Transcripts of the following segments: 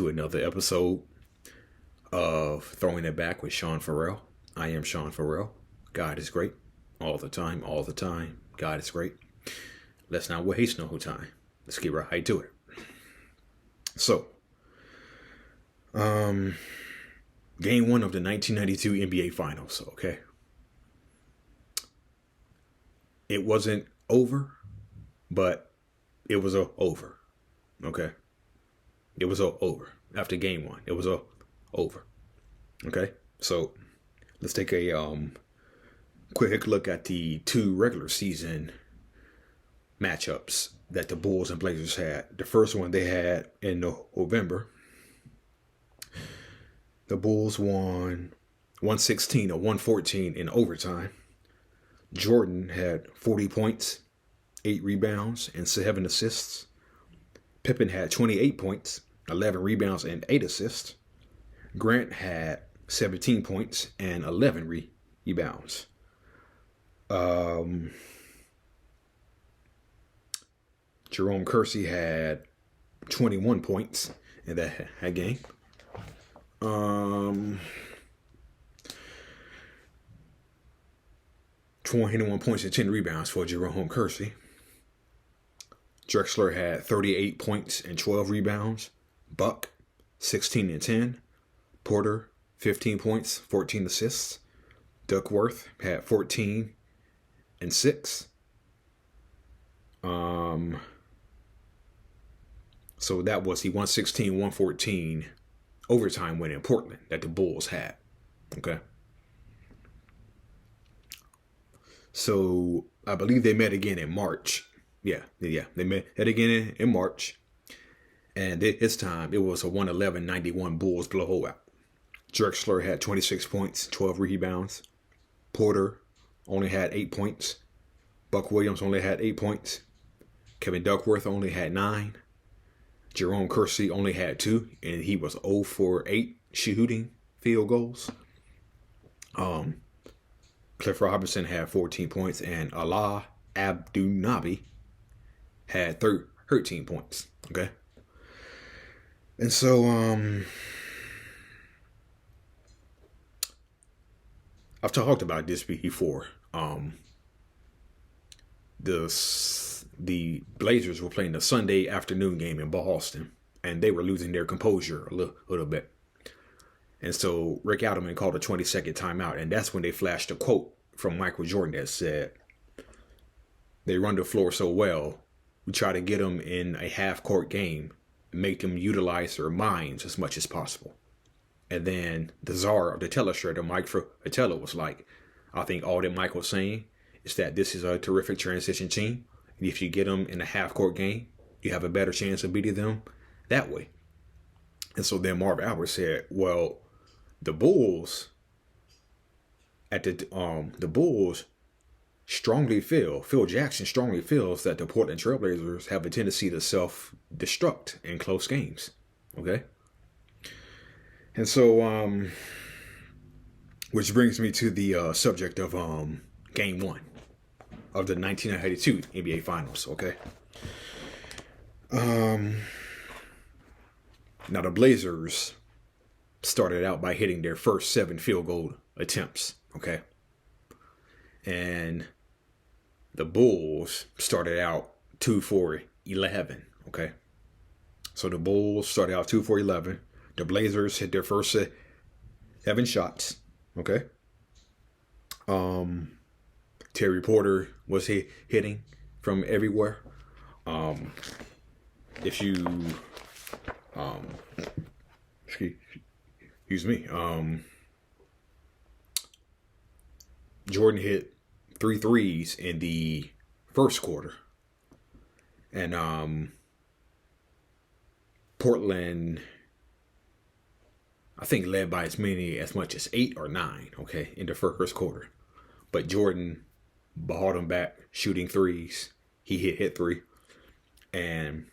Another episode of Throwing It Back with Sean Farrell. I am Sean Farrell. God is great. All the time, all the time. God is great. Let's not waste no time. Let's get right to it. So, game one of the 1992 NBA Finals, okay? It wasn't over, but it was over, okay? It was over. After game one, it was over. Okay, so let's take a quick look at the two regular season matchups that the Bulls and Blazers had. The first one they had in November. The Bulls won 116 or 114 in overtime. Jordan had 40 points, 8 rebounds, and 7 assists. Pippen had 28 points, 11 rebounds, and 8 assists. Grant had 17 points and 11 rebounds. Jerome Kersey had 21 points in that game. 21 points and 10 rebounds for Jerome Kersey. Drexler had 38 points and 12 rebounds. Buck, 16 and 10. Porter, 15 points, 14 assists. Duckworth had 14 and 6. So that was the 116-114 overtime win in Portland that the Bulls had. Okay. So I believe they met again in March. Yeah, they met again in March. And this time, it was a 111-91 Bulls blowout. Drexler had 26 points, 12 rebounds. Porter only had 8 points. Buck Williams only had 8 points. Kevin Duckworth only had 9. Jerome Kersey only had 2, and he was 0 for 8 shooting field goals. Cliff Robinson had 14 points, and Allah Abdunabi had 13 points. Okay. And so, I've talked about this before. The Blazers were playing the Sunday afternoon game in Boston, and they were losing their composure a little bit. And so Rick Adelman called a 20-second timeout, and that's when they flashed a quote from Michael Jordan that said, "They run the floor so well, we try to get them in a half-court game, make them utilize their minds as much as possible." And then the czar of the telestrator, Mike Fratello, was like, "I think all that Mike was saying is that this is a terrific transition team. And if you get them in a half-court game, you have a better chance of beating them that way." And so then Marv Albert said, "Well, the Bulls Phil Jackson strongly feels that the Portland Trailblazers have a tendency to self-destruct in close games." Okay? And so, which brings me to the subject of game one of the 1992 NBA Finals. Okay? Now, the Blazers started out by hitting their first 7 field goal attempts. Okay? And the Bulls started out 2 for 11. Okay? So the Bulls started out 2 for 11. The Blazers hit their first 7 shots. Okay? Terry Porter was hitting from everywhere. If you excuse me, Jordan hit 3 threes in the first quarter, and Portland, I think, led by as much as 8 or 9, okay, in the first quarter. But Jordan balled him back, shooting threes. He hit 3. And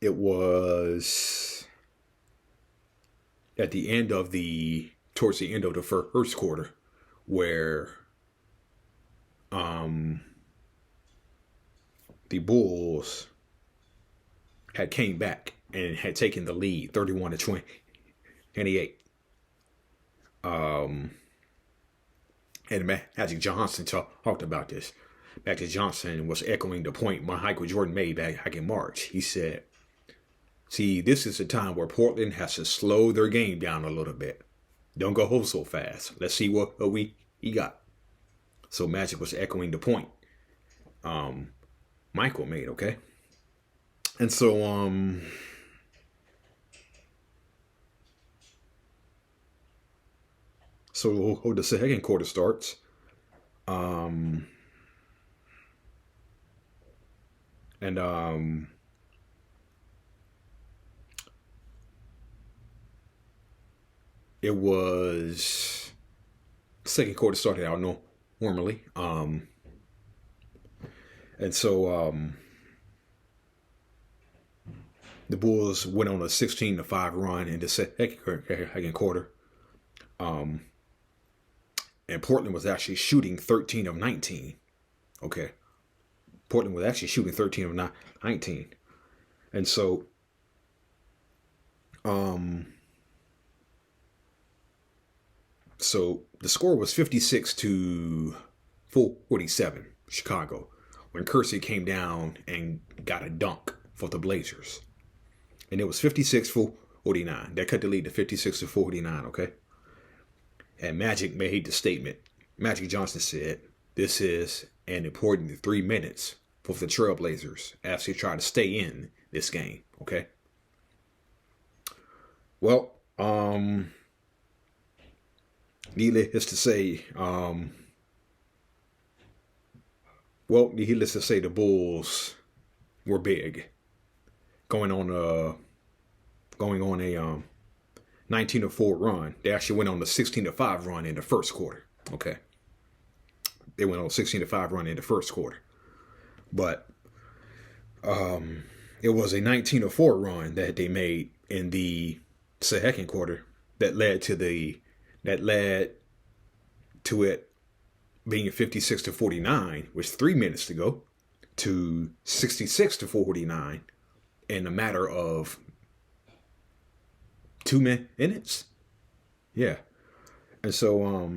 it was towards the end of the first quarter where the Bulls had came back and had taken the lead 31-28. And Magic Johnson talked about this. Magic Johnson was echoing the point Michael Jordan made back in March. He said, see, this is a time where Portland has to slow their game down a little bit. Don't go so fast. Let's see what we got. So Magic was echoing the point Michael made, okay? And so the second quarter starts. It was second quarter started out normally. And so the Bulls went on a 16-5 run in the second quarter. And Portland was actually shooting 13 of 19. Okay. Portland was actually shooting 13 of 19. And so so the score was 56-47, Chicago, when Kersey came down and got a dunk for the Blazers. And it was 56-49. That cut the lead to 56-49, okay? And Magic made the statement. Magic Johnson said, this is an important 3 minutes for the Trailblazers as they try to stay in this game, okay? Well, needless to say, the Bulls were big, going on a 19-4 run. They actually went on the 16-5 run in the first quarter. Okay, they went on a 16-5 run in the first quarter, but it was a 19-4 run that they made in the second quarter that led to it being 56-49 with 3 minutes to go to 66-49 in a matter of 2 minutes. Yeah. And so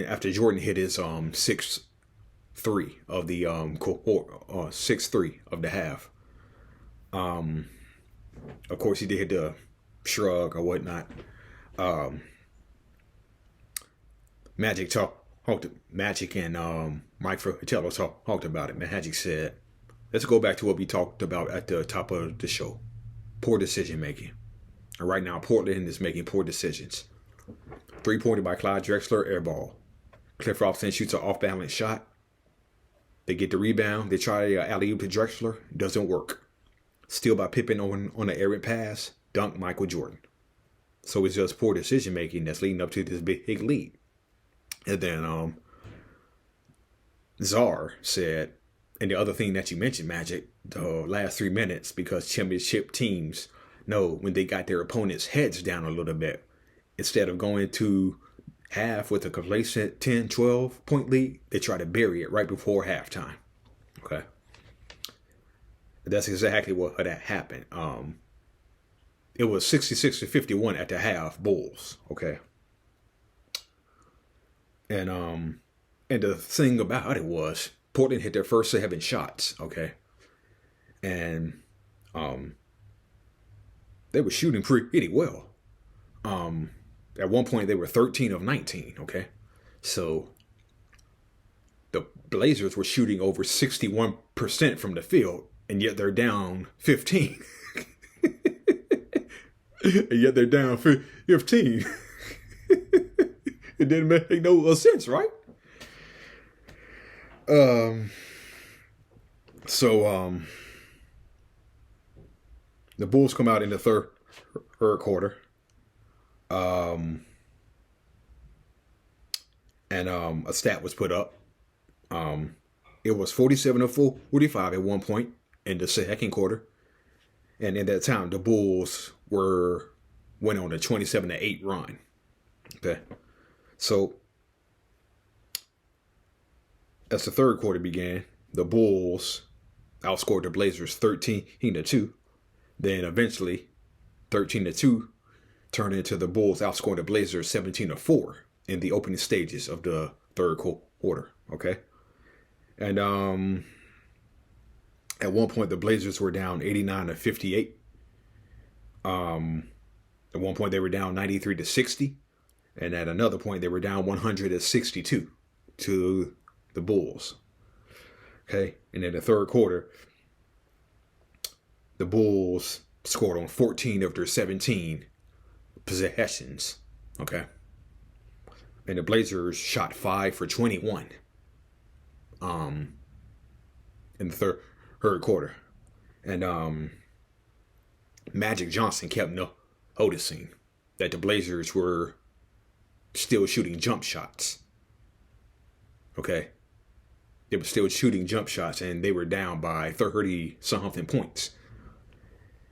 after Jordan hit his 6-3 of the 6-3 of the half, of course he did the shrug or whatnot. Magic and Mike Fratello talked about it. Magic said, let's go back to what we talked about at the top of the show. Poor decision making. And right now, Portland is making poor decisions. 3-pointer by Clyde Drexler, air ball. Cliff Robinson shoots an off-balance shot. They get the rebound. They try alley-oop to Drexler. Doesn't work. Steal by Pippen on an errant pass. Dunk Michael Jordan. So it's just poor decision making that's leading up to this big lead. And then Czar said, and the other thing that you mentioned, Magic, the last 3 minutes, because championship teams know when they got their opponents' heads down a little bit, instead of going to half with a complacent 10, 12 point lead, they try to bury it right before halftime. Okay. That's exactly what happened. It was 66-51 at the half, Bulls. Okay. And the thing about it was Portland hit their first 7 shots. Okay. And they were shooting pretty well. At one point they were 13 of 19. Okay. So the Blazers were shooting over 61% from the field, and yet they're down 15. And yet they're down 15. It didn't make no sense, right? So the Bulls come out in the third quarter. And a stat was put up. It was 47-45 at one point in the second quarter. And in that time, the Bulls went on a 27-8 run. Okay. So as the third quarter began, the Bulls outscored the Blazers 13-2. Then eventually 13-2 turned into the Bulls outscoring the Blazers 17-4 in the opening stages of the third quarter. Okay. And at one point the Blazers were down 89-58. At one point they were down 93-60. And at another point they were down 162 to the Bulls. Okay. And in the third quarter, the Bulls scored on 14 of their 17 possessions. Okay. And the Blazers shot 5 for 21 in the third quarter. And Magic Johnson kept noticing that the Blazers were still shooting jump shots. Okay. They were still shooting jump shots, and they were down by 30-something points.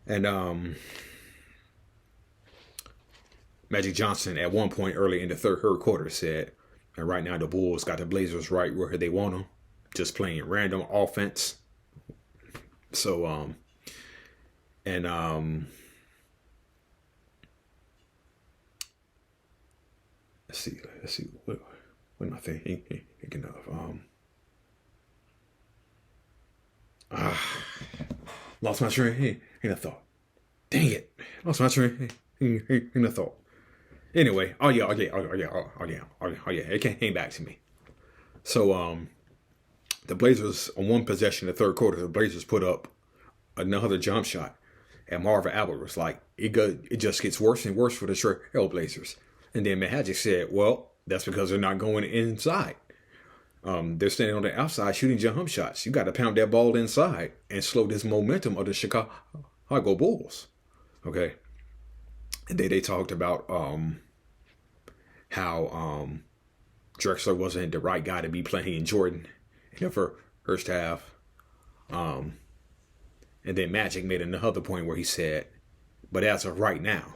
And Magic Johnson at one point early in the third quarter said, and right now the Bulls got the Blazers right where they want them, just playing random offense. So, let's see, what am I thinking of? Lost my train of thought. Dang it, lost my train of thought. Anyway, oh yeah, it came back to me. So, the Blazers, on one possession in the third quarter, the Blazers put up another jump shot. And Marvin Albert was like, it just gets worse and worse for the Trailblazers. And then Magic said, well, that's because they're not going inside. They're standing on the outside shooting jump shots. You got to pound that ball inside and slow this momentum of the Chicago Bulls. Okay. And then they talked about how Drexler wasn't the right guy to be playing Jordan in the first half. And then Magic made another point where he said, but as of right now,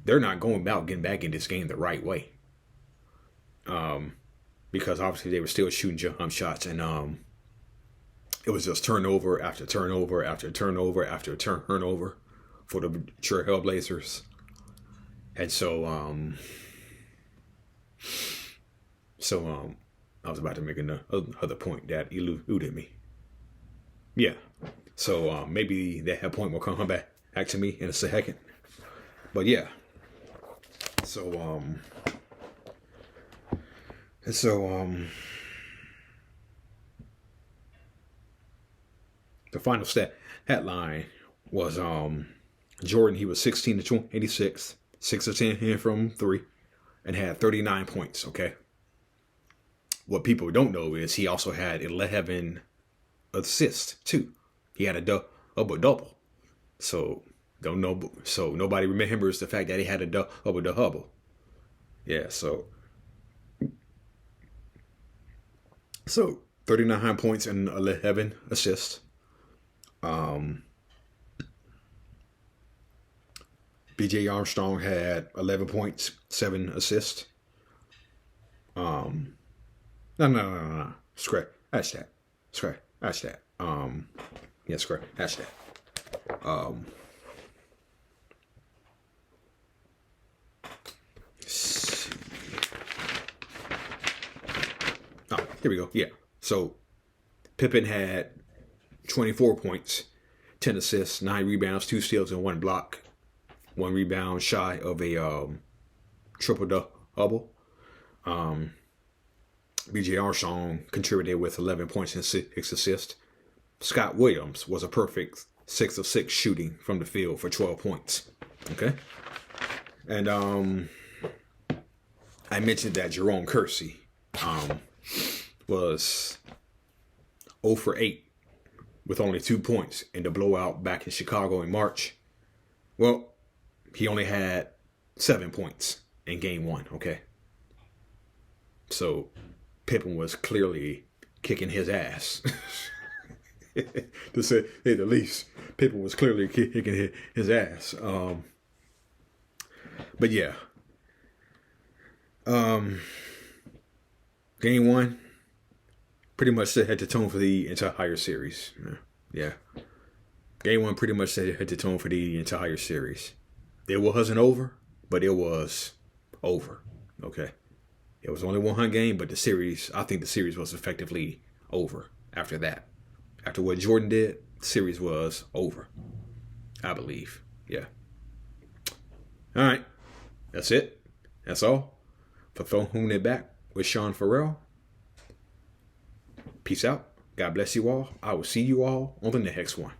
they're not going about getting back in this game the right way. Because obviously they were still shooting jump shots, and it was just turnover after turnover after turnover after turnover for the Trailblazers. And so I was about to make another point that eluded me. Yeah. So maybe that point will come back to me in a second. But yeah. So the final stat line was Jordan. He was 16-26, 6 of 10 from 3, and had 39 points. Okay. What people don't know is he also had 11 assists too. He had a double. So don't know. So nobody remembers the fact that he had a double. Yeah. So 39 points and 11 assists. B.J. Armstrong had 11 points, 7 assists. No. Scratch that. Yeah, scratch that. Oh, here we go. Yeah. So Pippen had 24 points, 10 assists, 9 rebounds, 2 steals, and 1 block. 1 rebound shy of a triple-double. B.J. Armstrong contributed with 11 points and 6 assists. Scott Williams was a perfect 6 of 6 shooting from the field for 12 points. Okay? And I mentioned that Jerome Kersey was 0 for 8 with only 2 points in the blowout back in Chicago in March. Well, he only had 7 points in game 1, okay? So Pippen was clearly kicking his ass. To say the least, Pippen was clearly kicking his ass. But yeah. Game 1 pretty much set the tone for the entire series. Yeah. Game 1 pretty much set the tone for the entire series. It wasn't over, but it was over. Okay. It was only 1 game, but I think the series was effectively over after that. After what Jordan did, the series was over. I believe. Yeah. All right. That's it. That's all. For Throwing It Back with Sean Farrell. Peace out. God bless you all. I will see you all on the next one.